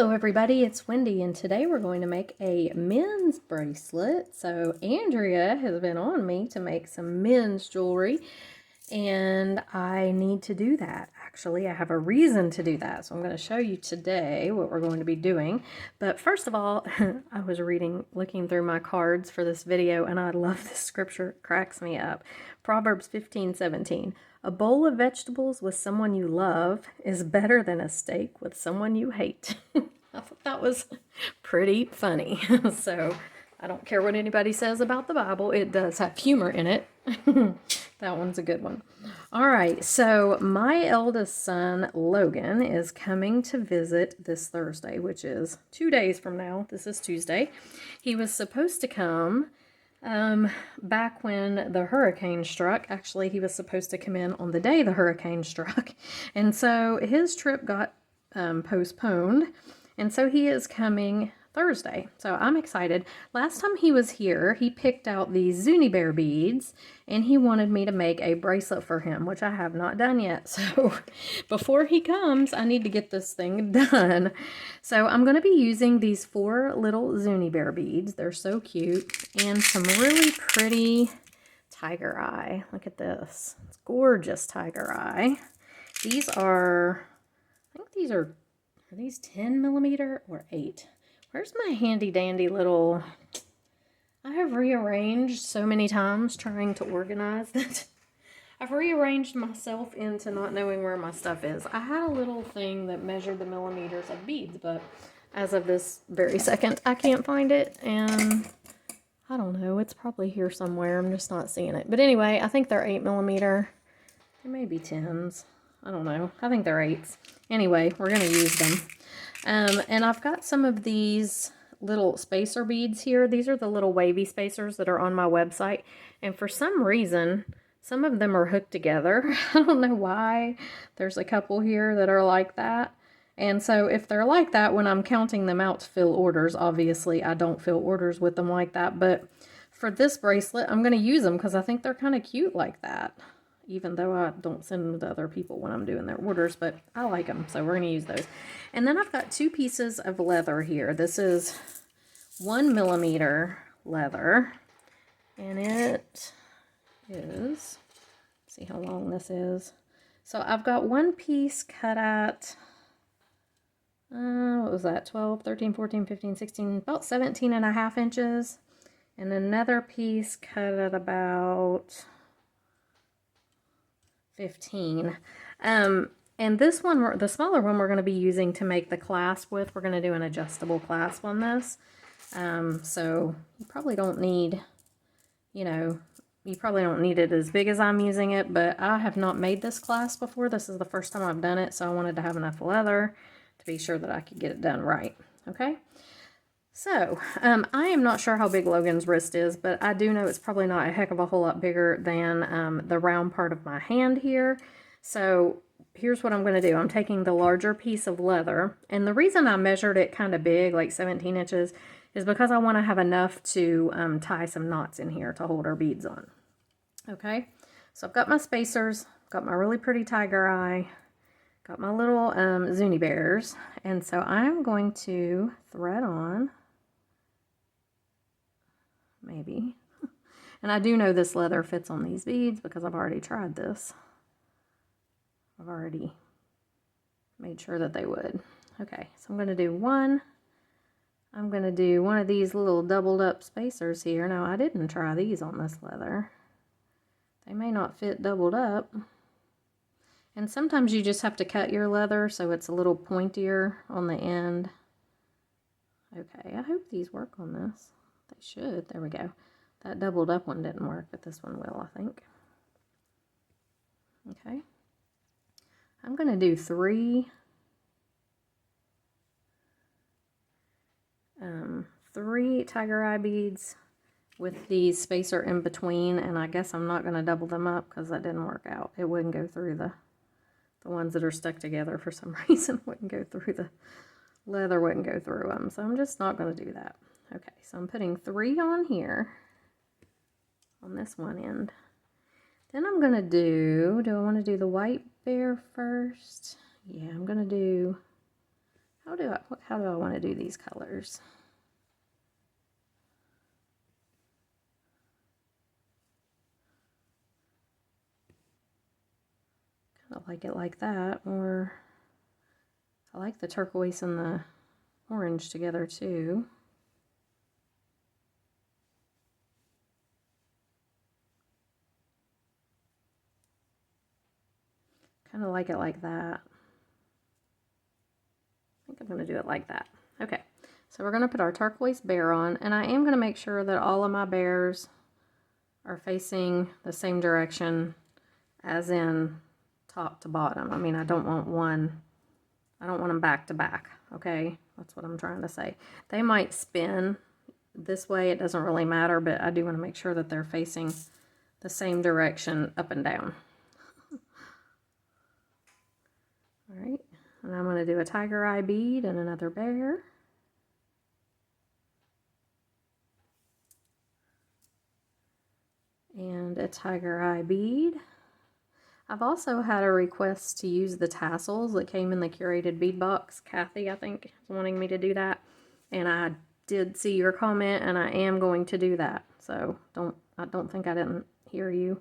Hello everybody, it's Wendy and today we're going to make a men's bracelet. So Andrea has been on me to make some men's jewelry and I need to do that. Actually, I have a reason to do that. So I'm going to show you today what we're going to be doing. But first of all, I was looking through my cards for this video and I love this scripture. It cracks me up. Proverbs 15:17. A bowl of vegetables with someone you love is better than a steak with someone you hate. I thought that was pretty funny. So I don't care what anybody says about the Bible. It does have humor in it. That one's a good one. All right, so my eldest son, Logan, is coming to visit this Thursday, which is 2 days from now. This is Tuesday. He was supposed to come back when the hurricane struck. Actually, he was supposed to come in on the day the hurricane struck. And so his trip got postponed. And so he is coming Thursday. So I'm excited. Last time he was here, he picked out these Zuni Bear beads and he wanted me to make a bracelet for him, which I have not done yet. So before he comes, I need to get this thing done. So I'm going to be using these 4 little Zuni Bear beads. They're so cute, and some really pretty tiger eye. Look at this. It's gorgeous tiger eye. These are, I think these are these 10 millimeter or 8? Where's my handy dandy little, I have rearranged so many times trying to organize that. I've rearranged myself into not knowing where my stuff is. I had a little thing that measured the millimeters of beads, but as of this very second, I can't find it, and I don't know, it's probably here somewhere. I'm just not seeing it. But anyway, I think they're 8 millimeter. They may be 10s. I don't know. I think they're 8s. Anyway, we're going to use them. And I've got some of these little spacer beads here. These are the little wavy spacers that are on my website. And for some reason, some of them are hooked together. I don't know why. There's a couple here that are like that. And so if they're like that, when I'm counting them out to fill orders, obviously I don't fill orders with them like that. But for this bracelet, I'm going to use them because I think they're kind of cute like that. Even though I don't send them to other people when I'm doing their orders, but I like them, so we're going to use those. And then I've got 2 pieces of leather here. This is 1 millimeter leather, and it is, let's see how long this is. So I've got one piece cut at, what was that, 12, 13, 14, 15, 16, about 17.5 inches. And another piece cut at about 15. And this one, the smaller one, we're going to be using to make the clasp with. We're going to do an adjustable clasp on this. So you probably don't need, you probably don't need it as big as I'm using it, but I have not made this clasp before. This is the first time I've done it, so I wanted to have enough leather to be sure that I could get it done right. Okay. So, I am not sure how big Logan's wrist is, but I do know it's probably not a heck of a whole lot bigger than the round part of my hand here. So, here's what I'm going to do. I'm taking the larger piece of leather, and the reason I measured it kind of big, like 17 inches, is because I want to have enough to tie some knots in here to hold our beads on. Okay, so I've got my spacers, got my really pretty tiger eye, got my little Zuni bears, and so I'm going to thread on. Maybe. And I do know this leather fits on these beads because I've already tried this. I've already made sure that they would. Okay, so I'm going to do one. I'm going to do one of these little doubled up spacers here. Now, I didn't try these on this leather. They may not fit doubled up. And sometimes you just have to cut your leather so it's a little pointier on the end. Okay, I hope these work on this. They should. There we go. That doubled up one didn't work, but this one will, I think. Okay. I'm going to do 3 tiger eye beads with the spacer in between, and I guess I'm not going to double them up because that didn't work out. It wouldn't go through the ones that are stuck together for some reason. Wouldn't go through the leather, wouldn't go through them, so I'm just not going to do that. Okay, so I'm putting 3 on here, on this one end. Then I'm going to do I want to do the white bear first? Yeah, I'm going to do, how do I want to do these colors? Kind of like it like that, or I like the turquoise and the orange together too. Kind of like it like that. I think I'm going to do it like that. Okay, so we're going to put our turquoise bear on, and I am going to make sure that all of my bears are facing the same direction, as in top to bottom. I mean, I don't want them back to back, okay? That's what I'm trying to say. They might spin this way, it doesn't really matter, but I do want to make sure that they're facing the same direction up and down. All right, and I'm going to do a tiger eye bead and another bear. And a tiger eye bead. I've also had a request to use the tassels that came in the curated bead box. Kathy, I think, is wanting me to do that. And I did see your comment, and I am going to do that. So I don't think I didn't hear you.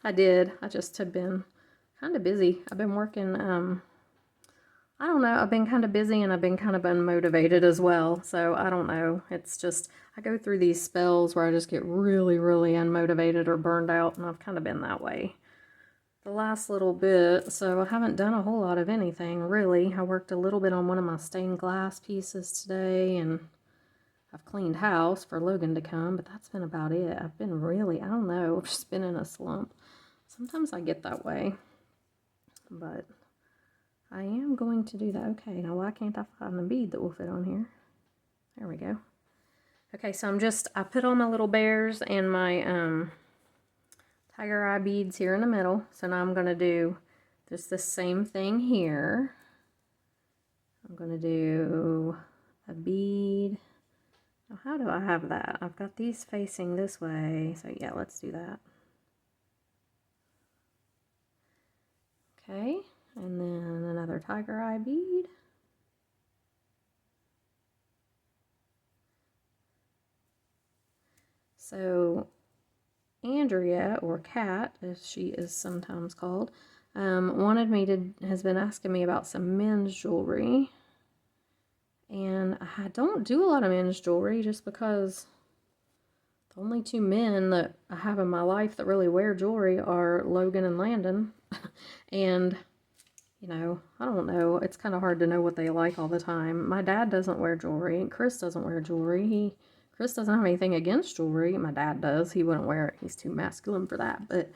I did. I just have been kind of busy. I've been working, I don't know, I've been kind of busy, and I've been kind of unmotivated as well. So I don't know. It's just, I go through these spells where I just get really, really unmotivated or burned out, and I've kind of been that way the last little bit, so I haven't done a whole lot of anything, really. I worked a little bit on one of my stained glass pieces today, and I've cleaned house for Logan to come, but that's been about it. I've been really, I don't know, I've just been in a slump. Sometimes I get that way, but I am going to do that. Okay, now why can't I find the bead that will fit on here? There we go. Okay, so I put on my little bears and my, tiger eye beads here in the middle. So now I'm going to do just the same thing here. I'm going to do a bead. Now, how do I have that? I've got these facing this way. So yeah, let's do that. Okay, and then another tiger eye bead. So Andrea, or Kat, as she is sometimes called, has been asking me about some men's jewelry. And I don't do a lot of men's jewelry just because the only two men that I have in my life that really wear jewelry are Logan and Landon. And, you know, I don't know. It's kind of hard to know what they like all the time. My dad doesn't wear jewelry, and Chris doesn't wear jewelry. Chris doesn't have anything against jewelry. My dad does. He wouldn't wear it. He's too masculine for that. But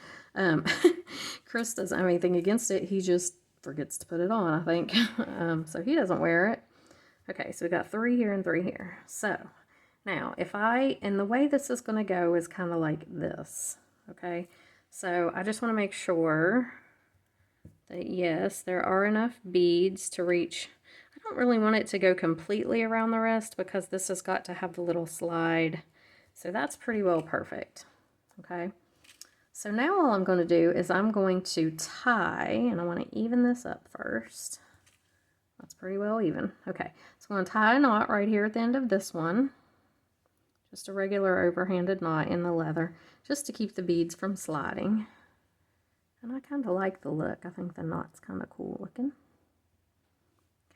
Chris doesn't have anything against it. He just forgets to put it on, I think. So he doesn't wear it. Okay, so we got 3 here and 3 here. So now and the way this is going to go is kind of like this. Okay, so I just want to make sure that yes, there are enough beads to reach. I don't really want it to go completely around the rest because this has got to have the little slide. So that's pretty well perfect. Okay. So now all I'm going to do is I'm going to tie, and I want to even this up first. That's pretty well even. Okay. So I'm going to tie a knot right here at the end of this one. Just a regular overhanded knot in the leather, just to keep the beads from sliding. And I kind of like the look. I think the knot's kind of cool looking.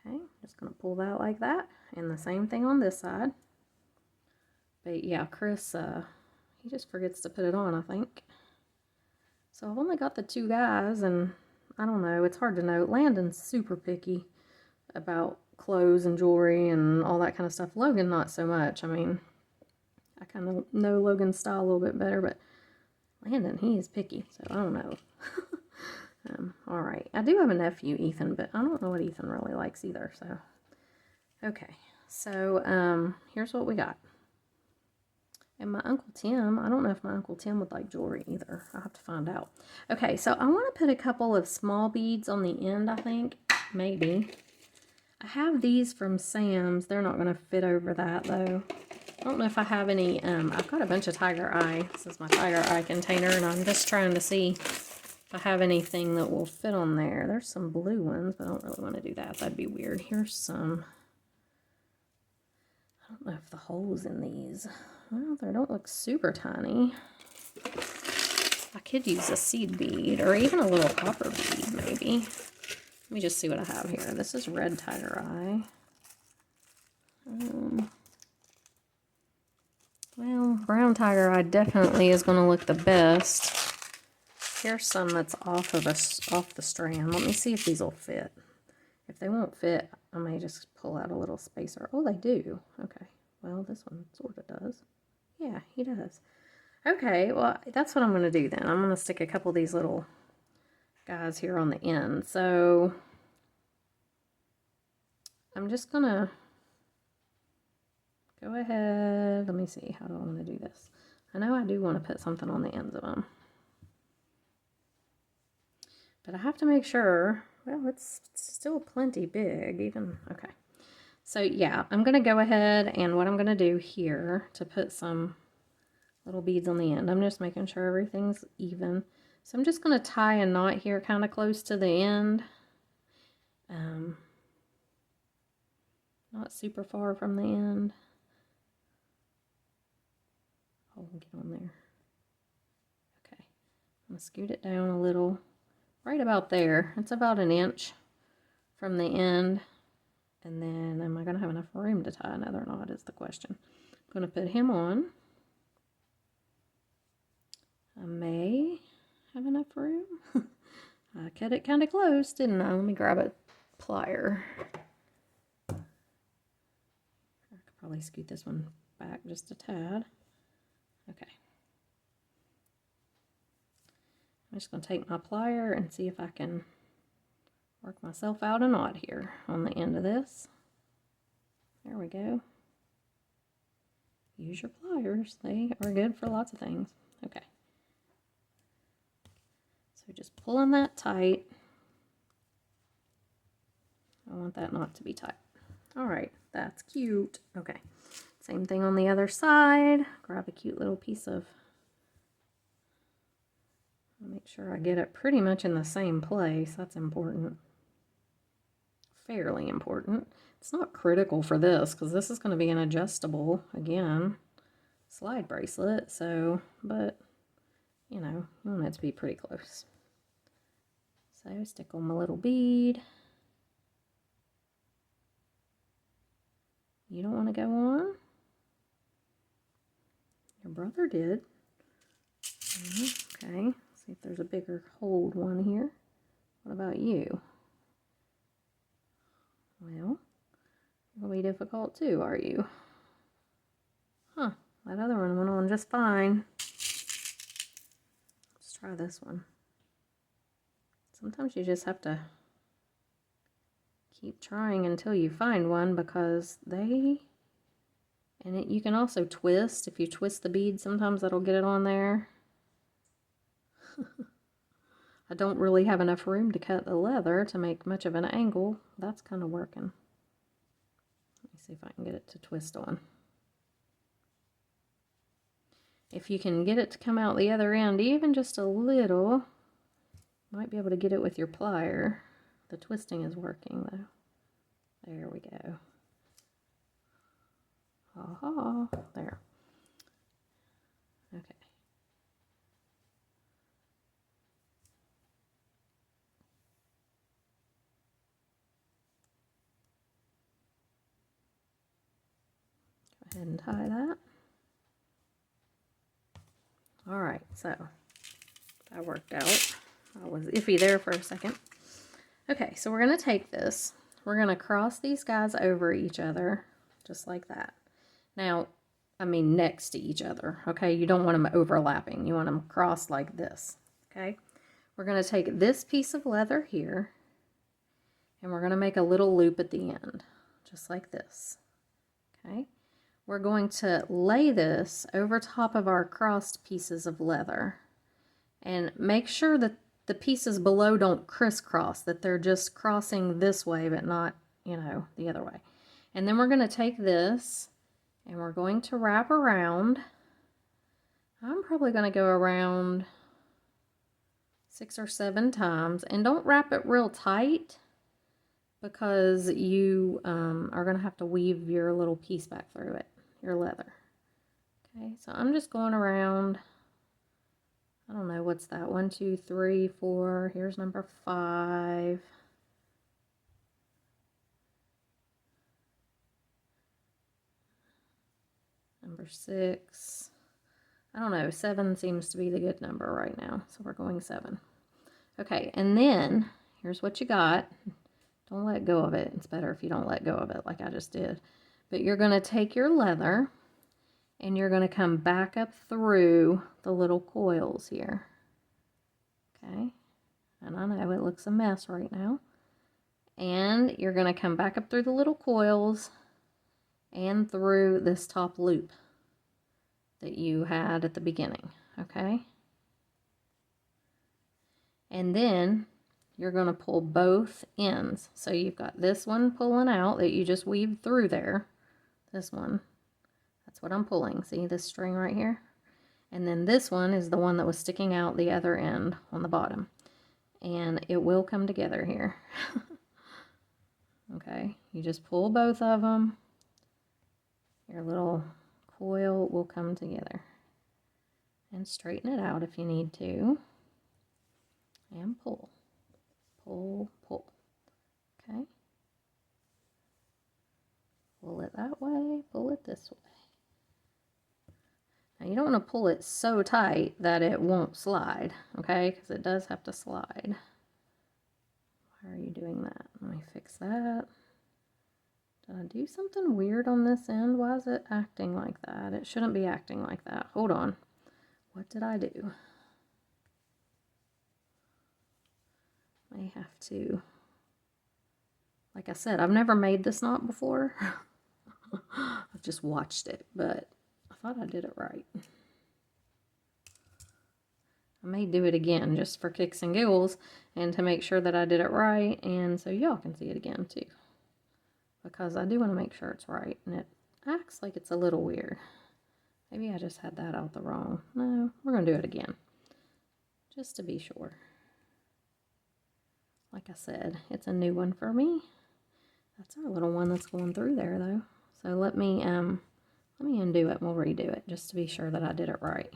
Okay, just going to pull that like that, and the same thing on this side. But yeah, Chris, he just forgets to put it on, I think. So I've only got the 2 guys, and I don't know, it's hard to know. Landon's super picky about clothes and jewelry and all that kind of stuff. Logan, not so much. I mean, I kind of know Logan's style a little bit better, but Landon, he is picky, so I don't know. All right, I do have a nephew, Ethan, but I don't know what Ethan really likes either, so. Okay, so here's what we got. And my Uncle Tim, I don't know if my Uncle Tim would like jewelry either. I'll have to find out. Okay, so I want to put a couple of small beads on the end, I think. Maybe. I have these from Sam's. They're not going to fit over that, though. I don't know if I have any. I've got a bunch of tiger eye. This is my tiger eye container, and I'm just trying to see if I have anything that will fit on there. There's some blue ones, but I don't really want to do that. That'd be weird. Here's some. I don't know if the holes in these, well, they don't look super tiny. I could use a seed bead or even a little copper bead maybe. Let me just see what I have here. This is red tiger eye. Well, brown tiger eye definitely is going to look the best. Here's some that's off the strand. Let me see if these will fit. If they won't fit, I may just pull out a little spacer. Oh, they do. Okay. Well, this one sort of does. Yeah, he does. Okay, well, that's what I'm going to do then. I'm going to stick a couple of these little guys here on the end. So I'm just going to go ahead. Let me see. How do I want to do this? I know I do want to put something on the ends of them. But I have to make sure, well, it's still plenty big, even, okay. So yeah, I'm going to go ahead and what I'm going to do here to put some little beads on the end, I'm just making sure everything's even. So I'm just going to tie a knot here kind of close to the end. Not super far from the end. Oh, get on there. Okay, I'm going to scoot it down a little. Right about there. It's about an inch from the end. And then, am I going to have enough room to tie another knot is the question. I'm going to put him on. I may have enough room. I cut it kind of close, didn't I? Let me grab a plier. I could probably scoot this one back just a tad. Okay. I'm just going to take my plier and see if I can work myself out a knot here on the end of this. There we go. Use your pliers. They are good for lots of things. Okay. So just pulling that tight. I want that knot to be tight. All right, that's cute. Okay. Same thing on the other side. Grab a cute little piece of, make sure I get it pretty much in the same place. That's important. Fairly important. It's not critical for this because this is going to be an adjustable, again, slide bracelet. So, but, you know, you want it to be pretty close. So stick on my little bead. You don't want to go on? Your brother did. Okay, see if there's a bigger hold one here. What about you? Well, it'll be difficult too, are you? Huh, that other one went on just fine. Let's try this one. Sometimes you just have to keep trying until you find one because you can also twist. If you twist the bead, sometimes that'll get it on there. I don't really have enough room to cut the leather to make much of an angle. That's kind of working. Let me see if I can get it to twist on. If you can get it to come out the other end, even just a little, you might be able to get it with your plier. The twisting is working though. There we go. Aha, there. Okay. Go ahead and tie that. All right, so that worked out. I was iffy there for a second. Okay, so we're going to take this. We're going to cross these guys over each other, just like that. Now, I mean next to each other, okay? You don't want them overlapping. You want them crossed like this, okay? We're going to take this piece of leather here, and we're going to make a little loop at the end, just like this, okay? We're going to lay this over top of our crossed pieces of leather and make sure that the pieces below don't crisscross, that they're just crossing this way but not, you know, the other way. And then we're going to take this and we're going to wrap around. I'm probably going to go around 6 or 7 times, and don't wrap it real tight because you are going to have to weave your little piece back through it, your leather. Okay, so I'm just going around, I don't know, what's that, 1, 2, 3, 4, here's number 5. Number 6. I don't know, 7 seems to be the good number right now, so we're going 7. Okay, and then here's what you got. Don't let go of it. It's better if you don't let go of it like I just did. But you're going to take your leather and you're going to come back up through the little coils here. Okay, and I know it looks a mess right now. And you're going to come back up through the little coils and through this top loop that you had at the beginning, okay? And then you're going to pull both ends. So you've got this one pulling out that you just weaved through there. This one, that's what I'm pulling. See this string right here? And then this one is the one that was sticking out the other end on the bottom. And it will come together here. Okay, you just pull both of them. Your little coil will come together. And straighten it out if you need to. And pull. Pull, pull. Okay. Pull it that way, pull it this way. Now you don't want to pull it so tight that it won't slide, okay? Because it does have to slide. Why are you doing that? Let me fix that. Did I do something weird on this end? Why is it acting like that? It shouldn't be acting like that. Hold on. What did I do? May have to, like I said, I've never made this knot before. I've just watched it, but I thought I did it right. I may do it again just for kicks and giggles and to make sure that I did it right, and so y'all can see it again too. Because I do want to make sure it's right, and it acts like it's a little weird. Maybe I just had that out the wrong. No, we're going to do it again, just to be sure. Like I said, it's a new one for me. That's our little one that's going through there, though. So let me undo it and we'll redo it just to be sure that I did it right.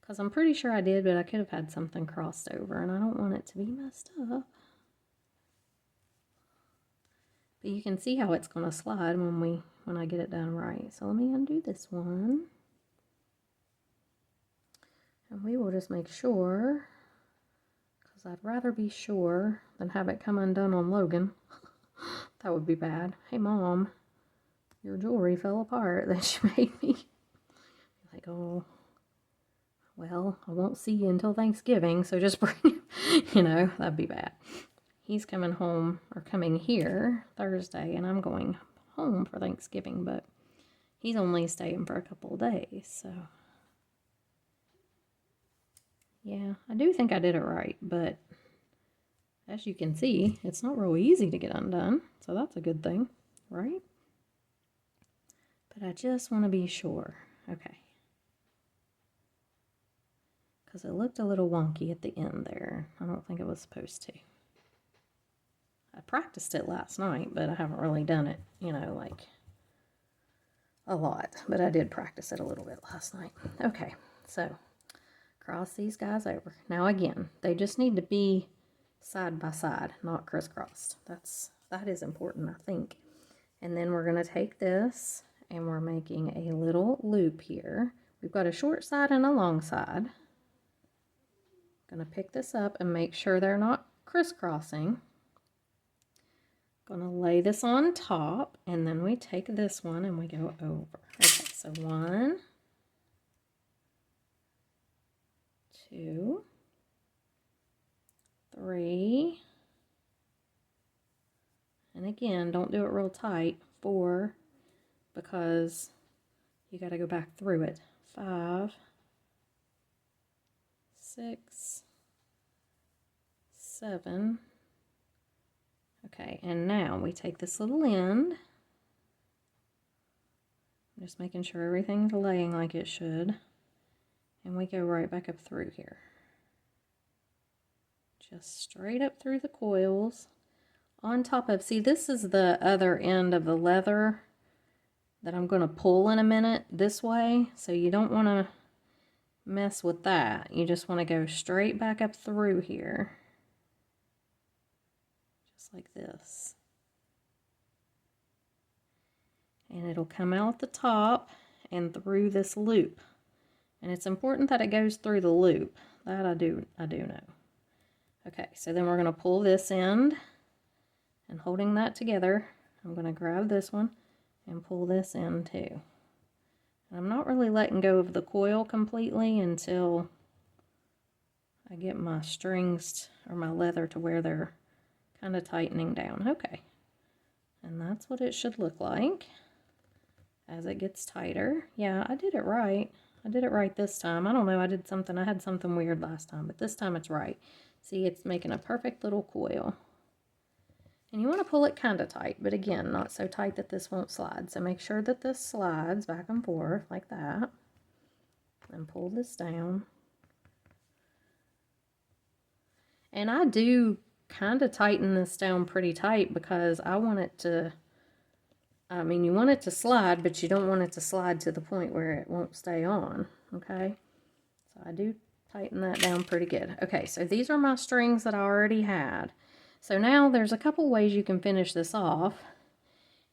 Because I'm pretty sure I did, but I could have had something crossed over, and I don't want it to be messed up. But you can see how it's going to slide when I get it done right. So let me undo this one. And we will just make sure, because I'd rather be sure than have it come undone on Logan. That would be bad. Hey, Mom, your jewelry fell apart that you made me. Like, oh, well, I won't see you until Thanksgiving, so just bring it. You know, that'd be bad. He's coming home, or coming here Thursday, and I'm going home for Thanksgiving, but he's only staying for a couple of days, so. Yeah, I do think I did it right, but as you can see, it's not real easy to get undone, so that's a good thing, right? But I just want to be sure. Okay. Because it looked a little wonky at the end there. I don't think it was supposed to. I practiced it last night, but I haven't really done it, you know, like a lot. But I did practice it a little bit last night. Okay, so cross these guys over. Now again, they just need to be side by side, not crisscrossed. That is important, I think. And then we're going to take this and we're making a little loop here. We've got a short side and a long side. Going to pick this up and make sure they're not crisscrossing. Going to lay this on top, and then we take this one and we go over. Okay, so 1, 2, 3, and again, don't do it real tight, 4, because you got to go back through it. 5, 6, 7. Okay, and now we take this little end. I'm just making sure everything's laying like it should. and we go right back up through here. Just straight up through the coils on top of, see, this is the other end of the leather that I'm going to pull in a minute this way, so you don't want to mess with that. You just want to go straight back up through here, just like this. And it'll come out the top and through this loop. And it's important that it goes through the loop. That I do know. Okay, so then we're going to pull this end, and holding that together, I'm going to grab this one and pull this in too. I'm not really letting go of the coil completely until I get my strings or my leather to where they're kind of tightening down. Okay, and that's what it should look like as it gets tighter. Yeah, I did it right. I did it right this time. I don't know, I had something weird last time, but this time it's right. See, it's making a perfect little coil. And you want to pull it kind of tight, but again, not so tight that this won't slide. So make sure that this slides back and forth like that. And pull this down. And I do kind of tighten this down pretty tight because I want it to, I mean, you want it to slide, but you don't want it to slide to the point where it won't stay on, okay? So I do tighten that down pretty good. Okay, so these are my strings that I already had. So now there's a couple ways you can finish this off.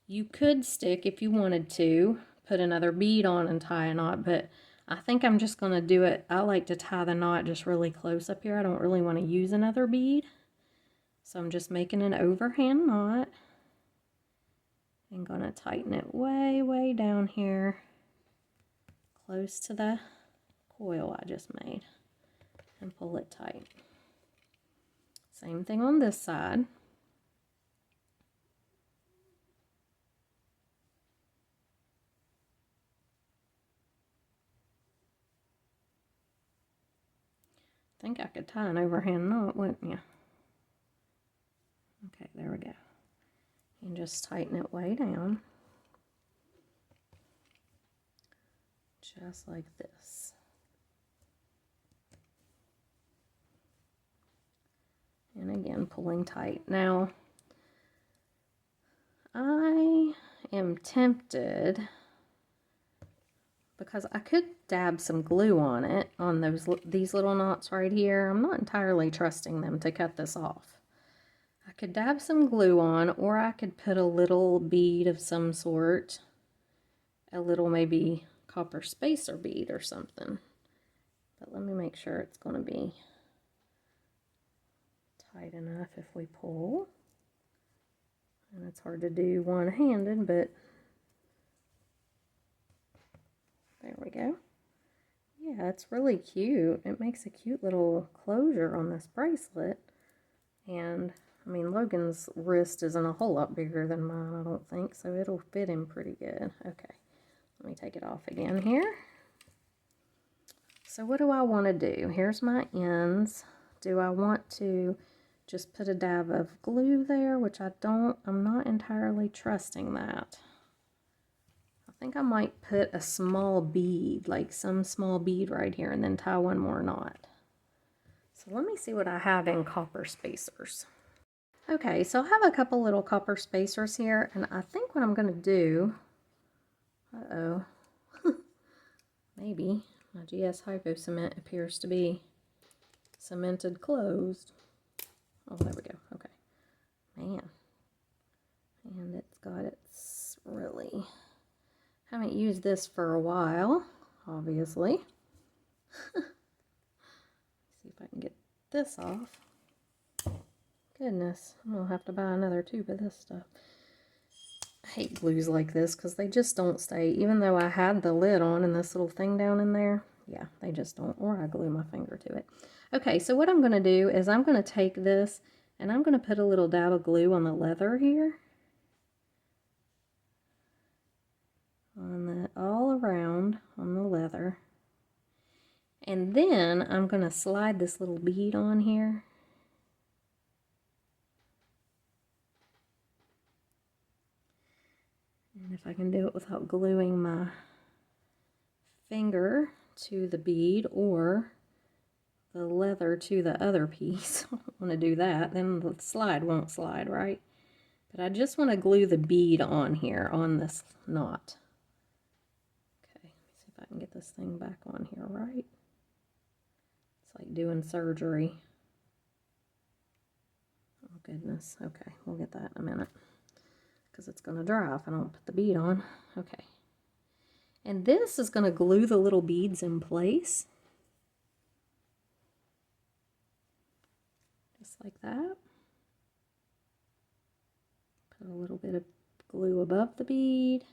You could stick, if you wanted to, put another bead on and tie a knot, but I think I'm just going to do it. I like to tie the knot just really close up here. I don't really want to use another bead. So I'm just making an overhand knot and going to tighten it way, way down here, close to the coil I just made, and pull it tight. Same thing on this side. I think I could tie an overhand knot, wouldn't you? Okay, there we go. And just tighten it way down. Just like this. And again, pulling tight. Now, I am tempted, because I could dab some glue on it, on these little knots right here. I'm not entirely trusting them to cut this off. I could dab some glue on, or I could put a little bead of some sort, a little maybe copper spacer bead or something. But let me make sure it's going to be tight enough if we pull. And it's hard to do one-handed, but there we go. Yeah, it's really cute. It makes a cute little closure on this bracelet. And, I mean, Logan's wrist isn't a whole lot bigger than mine, I don't think, so it'll fit him pretty good. Okay, let me take it off again here. So what do I want to do? Here's my ends. Do I want to just put a dab of glue there, which I'm not entirely trusting that. I think I might put a small bead, like some small bead right here, and then tie one more knot. So let me see what I have in copper spacers. Okay, so I have a couple little copper spacers here, and I think what I'm going to do, maybe my GS Hypo Cement appears to be cemented closed. Oh, there we go. Okay. Man. And it's really, haven't used this for a while, obviously. See if I can get this off. Goodness, I'm gonna have to buy another tube of this stuff. I hate glues like this because they just don't stay. Even though I had the lid on and this little thing down in there, yeah, they just don't, or I glue my finger to it. Okay, so what I'm going to do is I'm going to take this and I'm going to put a little dab of glue on the leather here. All around on the leather. And then I'm going to slide this little bead on here. And if I can do it without gluing my finger to the bead or the leather to the other piece. I don't want to do that, then the slide won't slide, right? But I just want to glue the bead on here, on this knot. Okay, let me see if I can get this thing back on here right. It's like doing surgery. Oh goodness, okay, we'll get that in a minute because it's going to dry if I don't put the bead on. Okay, and this is going to glue the little beads in place. Just like that. Put a little bit of glue above the bead.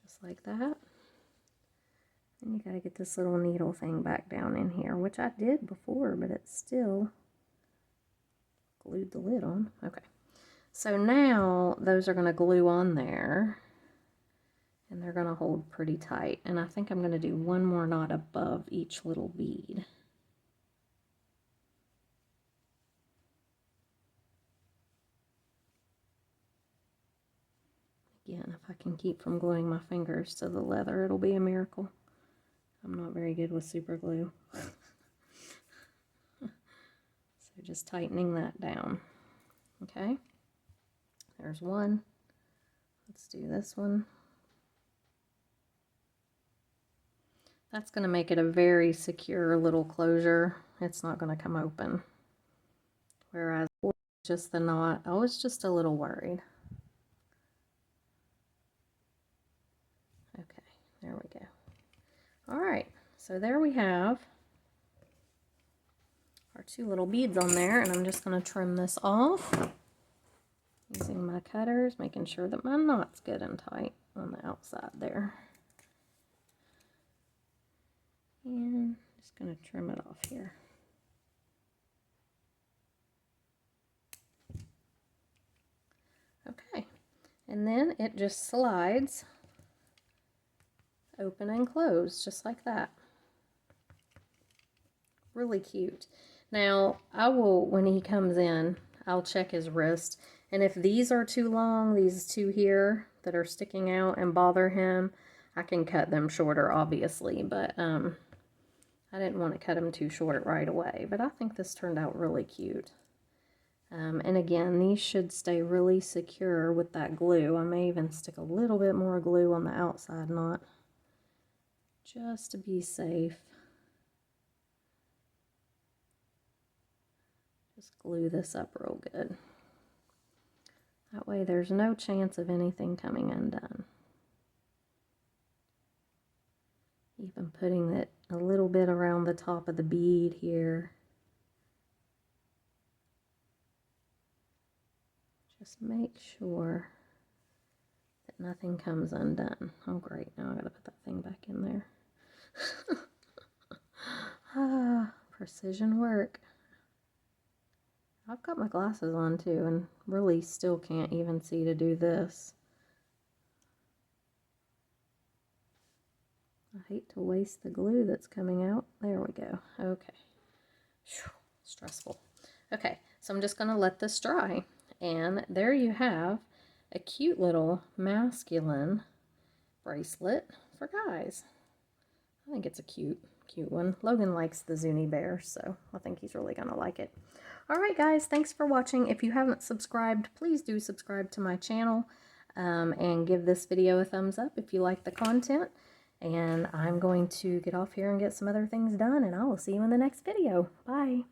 Just like that. And you got to get this little needle thing back down in here, which I did before, but it's still glued the lid on. Okay. So now those are going to glue on there, and they're going to hold pretty tight. And I think I'm going to do one more knot above each little bead. Again, if I can keep from gluing my fingers to the leather, it'll be a miracle. I'm not very good with super glue. So just tightening that down. Okay, there's one. Let's do this one. That's going to make it a very secure little closure. It's not going to come open. Whereas just the knot, I was just a little worried. Okay, there we go. All right, so there we have our two little beads on there, and I'm just going to trim this off using my cutters, making sure that my knot's good and tight on the outside there. And just going to trim it off here. Okay, and then it just slides open and close just like that. Really cute. Now I will, when he comes in, I'll check his wrist, and if these are too long, these two here that are sticking out and bother him, I can cut them shorter obviously, but I didn't want to cut them too short right away. But I think this turned out really cute. And again, these should stay really secure with that glue. I may even stick a little bit more glue on the outside knot just to be safe. Just glue this up real good. That way there's no chance of anything coming undone. Even putting it a little bit around the top of the bead here. Just make sure that nothing comes undone. Oh great, now I gotta put that thing back in there. Ah, precision work. I've got my glasses on too and really still can't even see to do this. I hate to waste the glue that's coming out. There we go. Okay. Whew, stressful. Okay, so I'm just going to let this dry. And there you have a cute little masculine bracelet for guys. I think it's a cute one. Logan likes the Zuni bear, so I think he's really going to like it. Alright guys, thanks for watching. If you haven't subscribed, please do subscribe to my channel and give this video a thumbs up if you like the content. And I'm going to get off here and get some other things done, and I will see you in the next video. Bye!